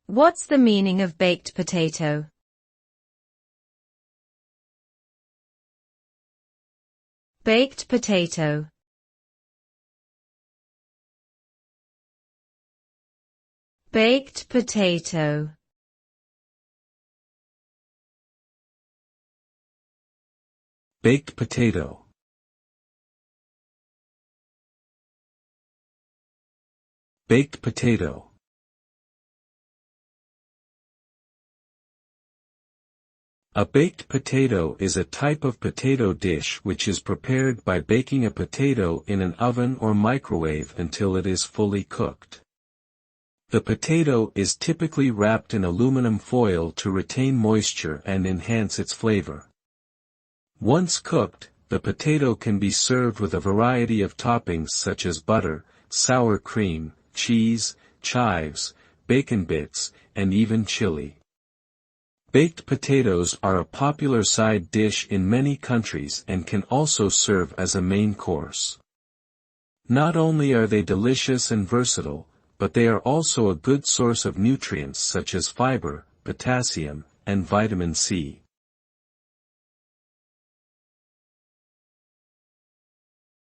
What's the meaning of baked potato? Baked potato. Baked potato. Baked potato. Baked potato. A baked potato is a type of potato dish which is prepared by baking a potato in an oven or microwave until it is fully cooked. The potato is typically wrapped in aluminum foil to retain moisture and enhance its flavor. Once cooked, the potato can be served with a variety of toppings such as butter, sour cream, cheese, chives, bacon bits, and even chili. Baked potatoes are a popular side dish in many countries and can also serve as a main course. Not only are they delicious and versatile, but they are also a good source of nutrients such as fiber, potassium, and vitamin C.